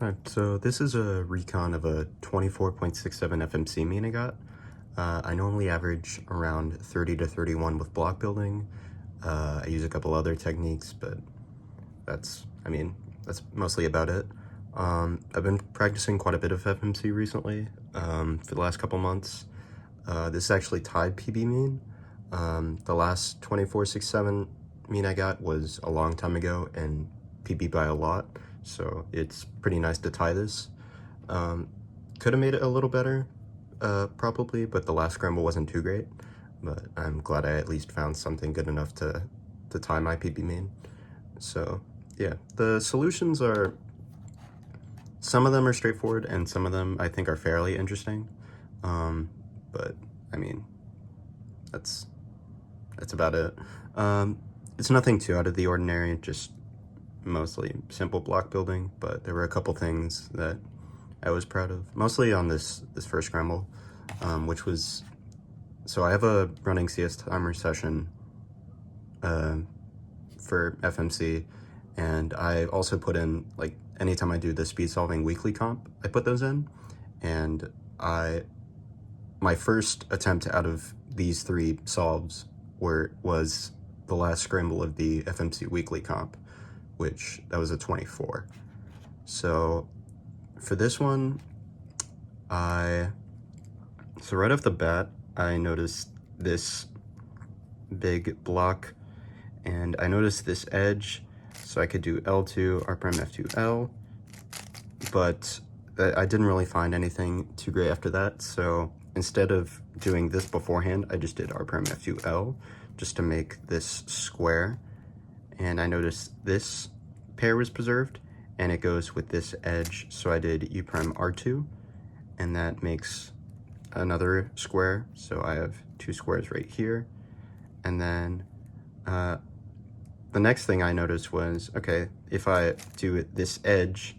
Alright, so this is a recon of a 24.67 FMC mean I got. I normally average around 30 to 31 with block building. I use a couple other techniques, but that's mostly about it. I've been practicing quite a bit of FMC recently, for the last couple months. This is actually tied PB mean. The last 24.67 mean I got was a long time ago and PB by a lot, so it's pretty nice to tie this. Could have made it a little better, probably, but the last scramble wasn't too great, but I'm glad I at least found something good enough to tie my PB mean. So yeah, the solutions are, some of them are straightforward and some of them I think are fairly interesting, but I mean, that's about it. It's nothing too out of the ordinary, just mostly simple block building, but there were a couple things that I was proud of, mostly on this first scramble, which was, so I have a running CS timer session for FMC, and I also put in, like, anytime I do the speed solving weekly comp, I put those in, and my first attempt out of these three solves was the last scramble of the FMC weekly comp, which that was a 24. So for this one, so right off the bat, I noticed this big block, and I noticed this edge, so I could do L2, R prime F2 L, but I didn't really find anything too great after that, so instead of doing this beforehand, I just did R prime F2 L, just to make this square, and I noticed this pair was preserved, and it goes with this edge, so I did U prime R2, and that makes another square, so I have two squares right here. And then the next thing I noticed was, okay, if I do this edge,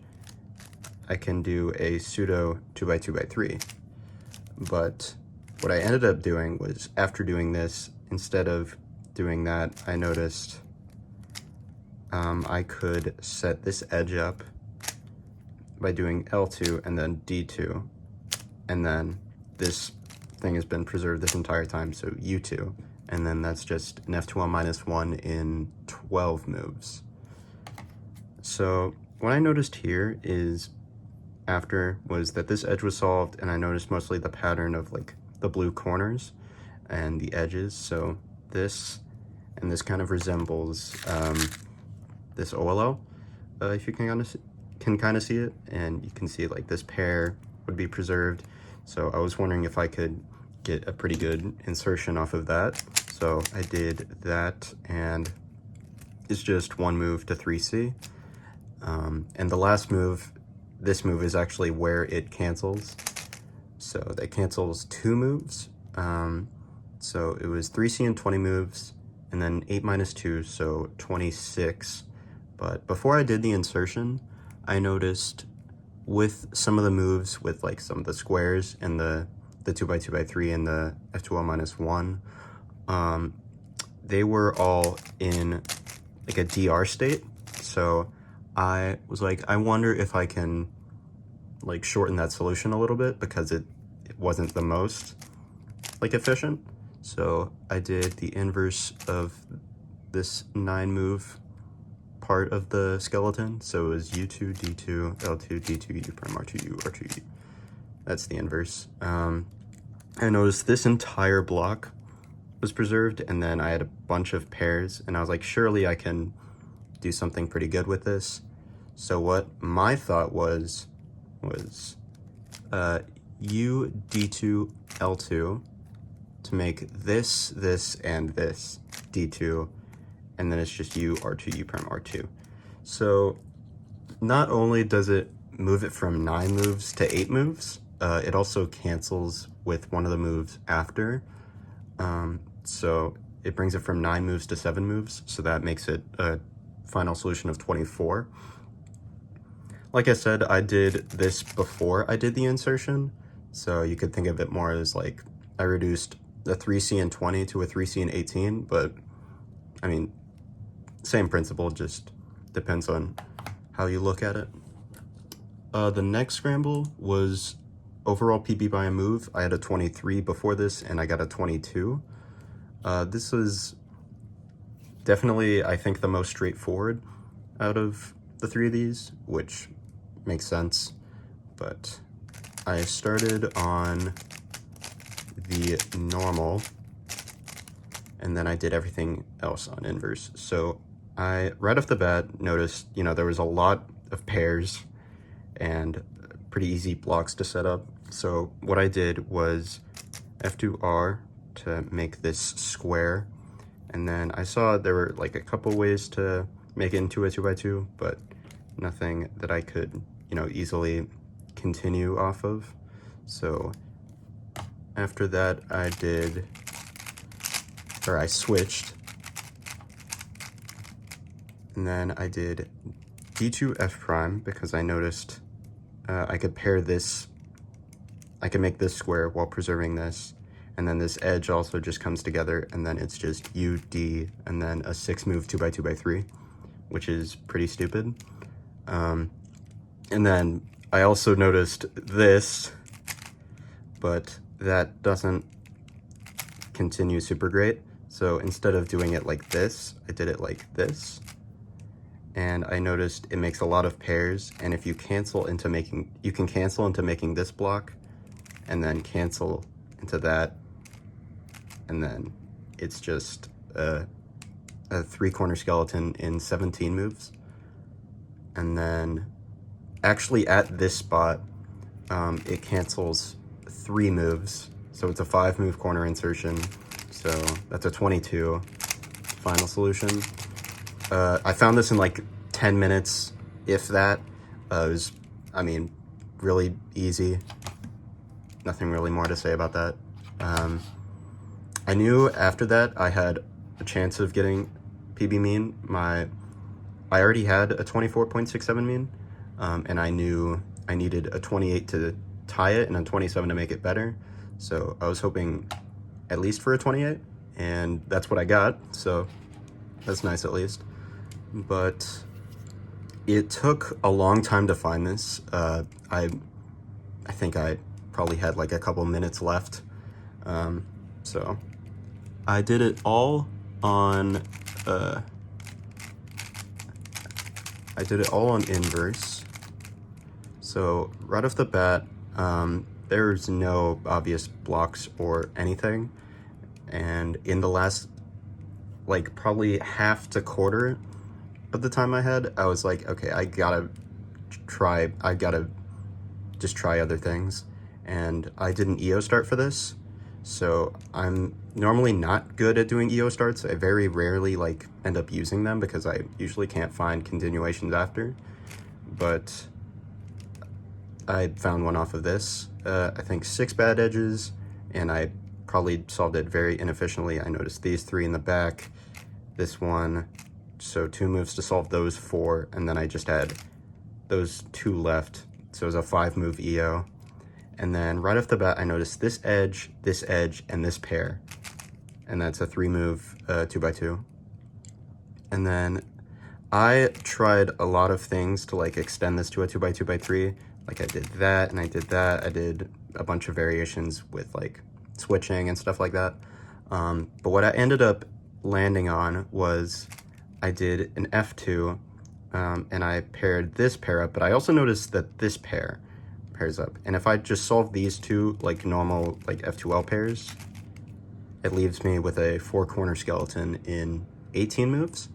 I can do a pseudo 2x2x3, but what I ended up doing was, after doing this, instead of doing that, I noticed I could set this edge up by doing L2 and then D2, and then this thing has been preserved this entire time, so U2, and then that's just an F2L minus 1 in 12 moves. So what I noticed here is, was that this edge was solved, and I noticed mostly the pattern of, like, the blue corners and the edges, so this and this kind of resembles this OLL, if you can kind of see it, and you can see, like, this pair would be preserved. So I was wondering if I could get a pretty good insertion off of that. So I did that, and it's just one move to 3C. And the last move, this move is actually where it cancels. So that cancels two moves. So it was 3C and 20 moves, and then 8 minus 2, so 26. But before I did the insertion, I noticed with some of the moves, with, like, some of the squares and the 2x2x3 and the F2L minus 1, they were all in, like, a DR state. So I was like, I wonder if I can, like, shorten that solution a little bit, because it wasn't the most, like, efficient. So I did the inverse of this 9 move part of the skeleton, so it was U2, D2, L2, D2, U prime, R2, U, R2, U. That's the inverse. I noticed this entire block was preserved, and then I had a bunch of pairs, and I was like, surely I can do something pretty good with this. So what my thought was U, D2, L2 to make this, and this D2, and then it's just U, R2, U prime, R2. So not only does it move it from 9 moves to 8 moves, it also cancels with one of the moves after. So it brings it from 9 moves to 7 moves, so that makes it a final solution of 24. Like I said, I did this before I did the insertion, so you could think of it more as, like, I reduced a 3C and 20 to a 3C and 18, but I mean, same principle, just depends on how you look at it. The next scramble was overall PB by a move. I had a 23 before this, and I got a 22. This was definitely, I think, the most straightforward out of the three of these, which makes sense. But I started on the normal, and then I did everything else on inverse. So I, right off the bat, noticed, you know, there was a lot of pairs and pretty easy blocks to set up. So what I did was F2R to make this square, and then I saw there were like a couple ways to make it into a 2x2, but nothing that I could, you know, easily continue off of. So after that I switched, and then I did D2 F prime because I noticed I could pair this, I can make this square while preserving this, and then this edge also just comes together, and then it's just U, D, and then a 6-move 2x2x3, which is pretty stupid. And then I also noticed this, but that doesn't continue super great. So instead of doing it like this, I did it like this. And I noticed it makes a lot of pairs, and if you cancel into making, you can cancel into making this block, and then cancel into that, and then it's just a 3-corner skeleton in 17 moves. And then actually at this spot, it cancels 3 moves, so it's a 5-move corner insertion, so that's a 22 final solution. I found this in like 10 minutes, if that. It was, I mean, really easy. Nothing really more to say about that. I knew after that I had a chance of getting PB mean. I already had a 24.67 mean, and I knew I needed a 28 to tie it and a 27 to make it better. So I was hoping at least for a 28, and that's what I got, so that's nice at least. But it took a long time to find this. I think I probably had like a couple minutes left. So I did it all on inverse. So right off the bat, there's no obvious blocks or anything. And in the last, like, probably half to quarter of the time I had, I was like, okay, I gotta just try other things. And I did an EO start for this. So I'm normally not good at doing EO starts. I very rarely like end up using them because I usually can't find continuations after. But I found one off of this. I think 6 bad edges, and I probably solved it very inefficiently. I noticed these 3 in the back, this one, so 2 moves to solve those 4, and then I just had those 2 left, so it was a 5-move EO. And then right off the bat, I noticed this edge, and this pair, and that's a 3-move 2x2. And then I tried a lot of things to like extend this to a 2x2x3. Like I did that, and I did that. I did a bunch of variations with like switching and stuff like that. But what I ended up landing on was I did an F2, and I paired this pair up, but I also noticed that this pair pairs up. And if I just solve these 2 like normal like F2L pairs, it leaves me with a 4-corner skeleton in 18 moves.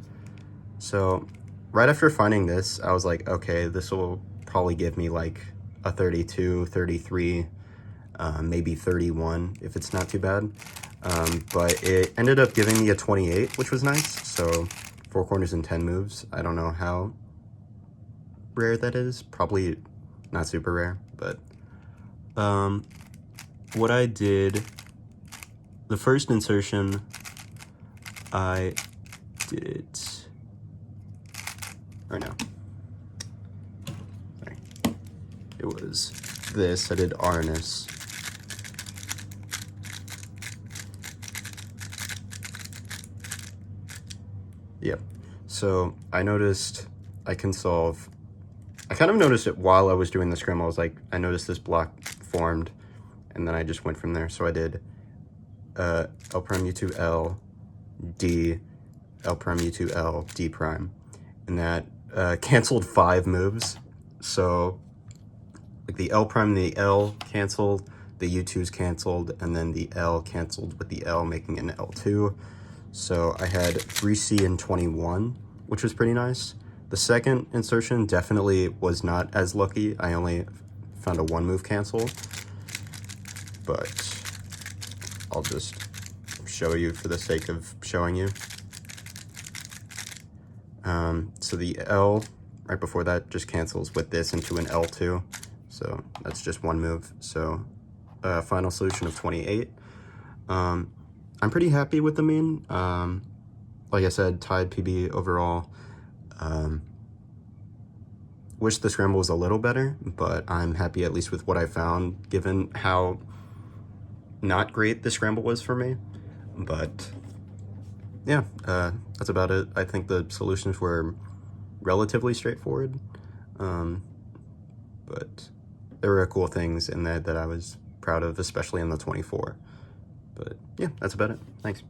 So right after finding this, I was like, okay, this will probably give me like a 32, 33, maybe 31 if it's not too bad. But it ended up giving me a 28, which was nice. So 4 corners in 10 moves. I don't know how rare that is. Probably not super rare, but what I did, the first insertion, I did it right now. Sorry. It was this. I did RNS. Yep. So I noticed I can solve I kind of noticed it while I was doing the scramble. I was like, I noticed this block formed, and then I just went from there. So I did L prime U2 L, D, L prime U2 L, D prime, and that canceled 5 moves. So like the L prime and the L canceled, the U2's canceled, and then the L canceled with the L, making an L2. So I had 3C and 21, which was pretty nice. The second insertion definitely was not as lucky. I only found a 1 move cancel, but I'll just show you for the sake of showing you. So the L right before that just cancels with this into an L2. So that's just 1 move. So final solution of 28. I'm pretty happy with the main. Like I said, tied PB overall. Wish the scramble was a little better, but I'm happy at least with what I found, given how not great the scramble was for me. But yeah, that's about it. I think the solutions were relatively straightforward, but there were cool things in there that I was proud of, especially in the 24. But yeah, that's about it. Thanks.